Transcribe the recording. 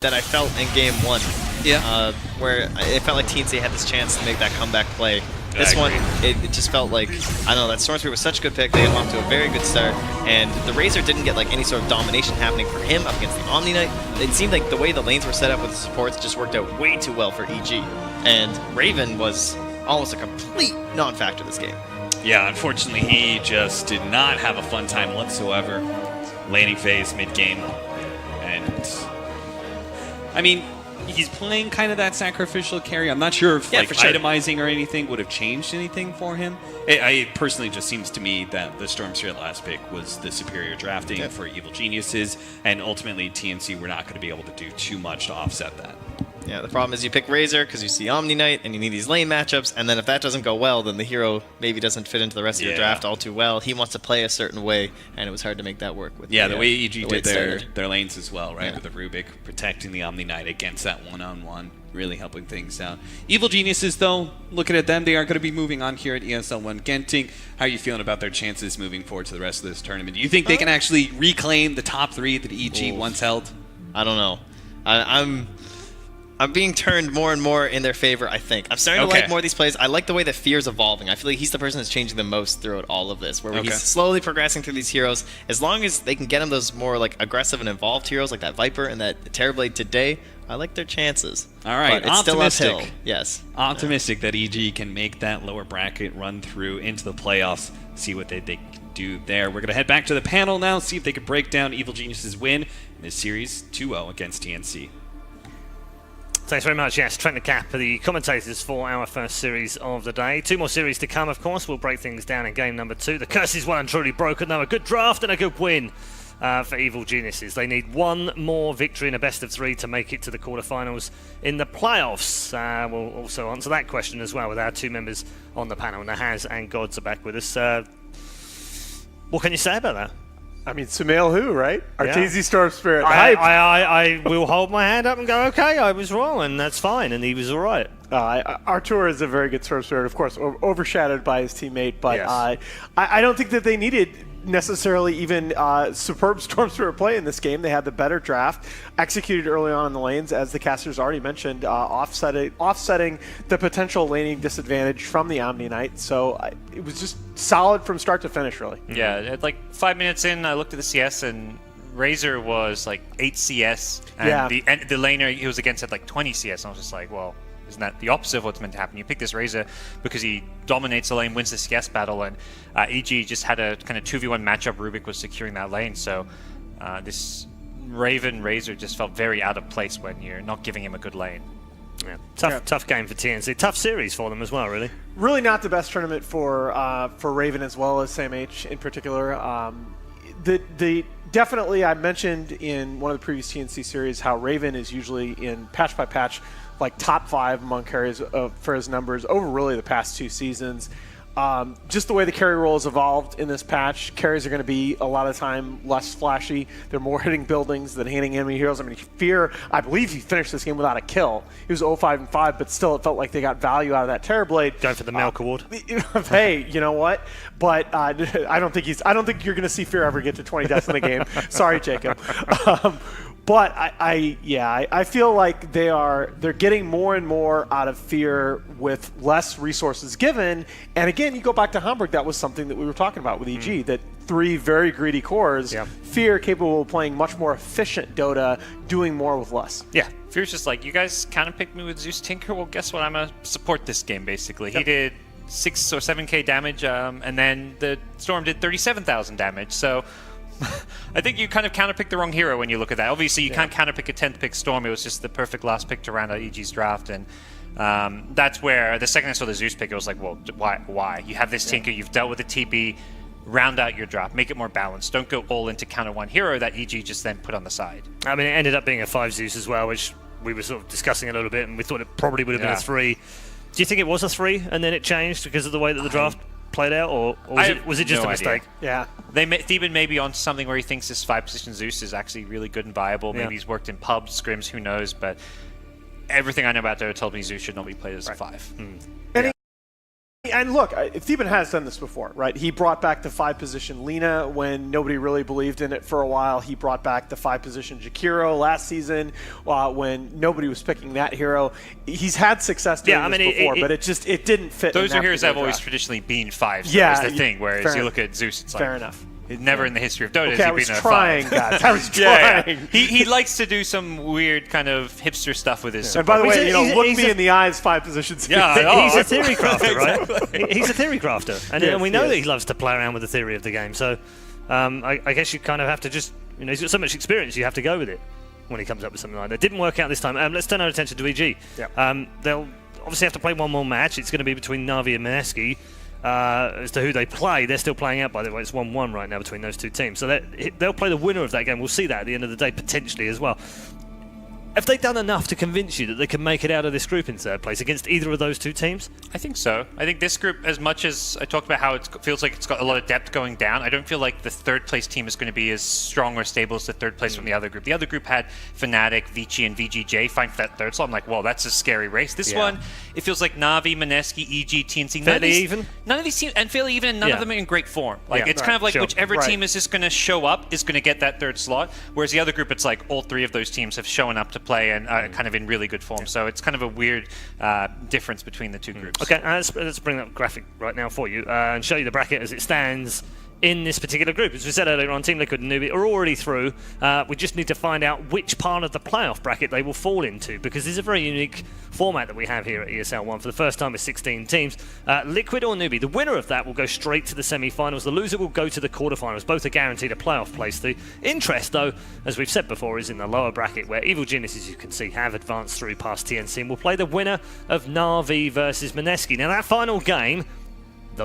that I felt in game 1. Yeah. Where it felt like TNC had this chance to make that comeback play. This one, it just felt like, I don't know, that Storm Spirit was such a good pick. They got off to a very good start, and the Razor didn't get like any sort of domination happening for him up against the Omni Knight. It seemed like the way the lanes were set up with the supports just worked out way too well for EG. And Raven was almost a complete non-factor this game. Yeah, unfortunately, he just did not have a fun time whatsoever. Laning phase mid-game. And, I mean, he's playing kind of that sacrificial carry. I'm not sure if itemizing or anything would have changed anything for him. It personally just seems to me that the Storm Spirit last pick was the superior drafting for Evil Geniuses, and ultimately TNC were not going to be able to do too much to offset that. Yeah, the problem is you pick Razor because you see Omni Knight and you need these lane matchups, and then if that doesn't go well, then the hero maybe doesn't fit into the rest of your draft all too well. He wants to play a certain way, and it was hard to make that work with the way EG did their lanes as well, right? With the Rubik protecting the Omni Knight against that one-on-one, really helping things out. Evil Geniuses, though, looking at them, they are going to be moving on here at ESL One Genting. How are you feeling about their chances moving forward to the rest of this tournament? Do you think they can actually reclaim the top 3 that EG once held? I don't know. I'm being turned more and more in their favor, I think. I'm starting to like more of these plays. I like the way that Fear's evolving. I feel like he's the person that's changing the most throughout all of this, where he's slowly progressing through these heroes. As long as they can get him those more like aggressive and involved heroes like that Viper and that Terrorblade today, I like their chances. All right, but it's still uphill. Yes. Optimistic that EG can make that lower bracket run through into the playoffs, see what they can do there. We're going to head back to the panel now, see if they can break down Evil Geniuses' win in this series 2-0 against TNC. Thanks very much. Yes, Trent the Cap for the commentators for our first series of the day. 2 more series to come, of course. We'll break things down in game number 2. The curse is well and truly broken, though. A good draft and a good win for Evil Geniuses. They need 1 more victory in a best of 3 to make it to the quarterfinals in the playoffs. We'll also answer that question as well with our 2 members on the panel. Nahaz and Gods are back with us. What can you say about that? I mean, Sumail who, right? Arteezy Storm Spirit. I will hold my hand up and go, okay, I was wrong, and that's fine, and he was all right. Artur is a very good Storm Spirit, of course, overshadowed by his teammate, but I don't think that they needed necessarily even superb Storm Spirit play in this game. They had the better draft, executed early on in the lanes, as the casters already mentioned, offsetting the potential laning disadvantage from the Omni Knight. So it was just solid from start to finish, really. Yeah, like 5 minutes in, I looked at the CS, and Razor was like 8 CS, and the laner he was against had like 20 CS, and I was just like, well, isn't that the opposite of what's meant to happen? You pick this Razor because he dominates the lane, wins the CS battle, and EG just had a kind of 2v1 matchup. Rubik was securing that lane, so this Raven Razor just felt very out of place when you're not giving him a good lane. Yeah. Tough game for TNC. Tough series for them as well, really. Really not the best tournament for Raven as well as Sam H in particular. Definitely, I mentioned in one of the previous TNC series how Raven is usually in patch by patch like top 5 among carries for his numbers over really the past 2 seasons. Just the way the carry role has evolved in this patch, carries are going to be a lot of time less flashy. They're more hitting buildings than hitting enemy heroes. I mean, Fear, I believe he finished this game without a kill. He was 0-5-5, but still it felt like they got value out of that Terrorblade. Going for the Milk Award. Hey, you know what? But I don't think you're going to see Fear ever get to 20 deaths in the game. Sorry, Jacob. But I feel like they're getting more and more out of Fear with less resources given. And again, you go back to Hamburg, that was something that we were talking about with EG, that 3 very greedy cores, Fear capable of playing much more efficient Dota, doing more with less. Yeah, Fear's just like, you guys kind of picked me with Zeus Tinker, well guess what, I'm going to support this game basically. He did 6 or 7k damage, and then the Storm did 37,000 damage, so I think you kind of counterpick the wrong hero when you look at that. Obviously, you can't counterpick a 10th pick Storm. It was just the perfect last pick to round out EG's draft. And that's where the second I saw the Zeus pick, it was like, well, why? You have this Tinker. You've dealt with the TB. Round out your draft. Make it more balanced. Don't go all into counter one hero that EG just then put on the side. I mean, it ended up being a 5 Zeus as well, which we were sort of discussing a little bit, and we thought it probably would have been a 3. Do you think it was a 3 and then it changed because of the way that the draft played out, or was it just a mistake? Yeah. Theben may be on something where he thinks this 5-position Zeus is actually really good and viable. Maybe he's worked in pubs, scrims, who knows, but everything I know about Dota told me Zeus should not be played as a 5. and look, Theben has done this before, right? He brought back the 5-position Lina when nobody really believed in it for a while. He brought back the 5-position Jakiro last season when nobody was picking that hero. He's had success doing this before, but it didn't fit. Those in are heroes that have draft. always traditionally been 5s. Yeah, is the thing. Whereas you look at Zeus, it's like fair enough. Never in the history of Dota Okay, I has was he been trying, a 5. guys. I was trying. He likes to do some weird kind of hipster stuff with his. And by the way, look he's me in the eyes, 5 positions. Yeah, He's a theory crafter, right? He's a theory crafter, and we know that he loves to play around with the theory of the game. So I guess you kind of have to just, he's got so much experience, you have to go with it when he comes up with something like that. Didn't work out this time. Let's turn our attention to EG. Yep. They'll obviously have to play one more match. It's going to be between Na'Vi and Mineski. As to who they play, they're still playing out, by the way. It's 1-1 right now between those two teams. So they'll play the winner of that game. We'll see that at the end of the day, potentially as well. Have they done enough to convince you that they can make it out of this group in third place against either of those two teams? I think so. I think this group, as much as I talked about how it feels like it's got a lot of depth going down, I don't feel like the third place team is going to be as strong or stable as the third place from the other group. The other group had Fnatic, Vici, and VGJ fighting for that third slot. I'm like, well, that's a scary race. This one, it feels like Na'Vi, Mineski, EG, TNC. Fairly even? None of these teams, and fairly even, and none of them are in great form. Like, it's kind of like whichever team is just going to show up is going to get that third slot, whereas the other group, it's like all 3 of those teams have shown up to play and kind of in really good form. So it's kind of a weird difference between the two groups. Okay, let's bring up a graphic right now for you and show you the bracket as it stands in this particular group. As we said earlier on, Team Liquid and Newbee are already through. We just need to find out which part of the playoff bracket they will fall into, because this is a very unique format that we have here at ESL One for the first time with 16 teams. Liquid or Newbee, the winner of that will go straight to the semi-finals. The loser will go to the quarterfinals. Both are guaranteed a playoff place. The interest, though, as we've said before, is in the lower bracket, where Evil Genius, as you can see, have advanced through past TNC and will play the winner of Na'Vi versus Mineski. Now, that final game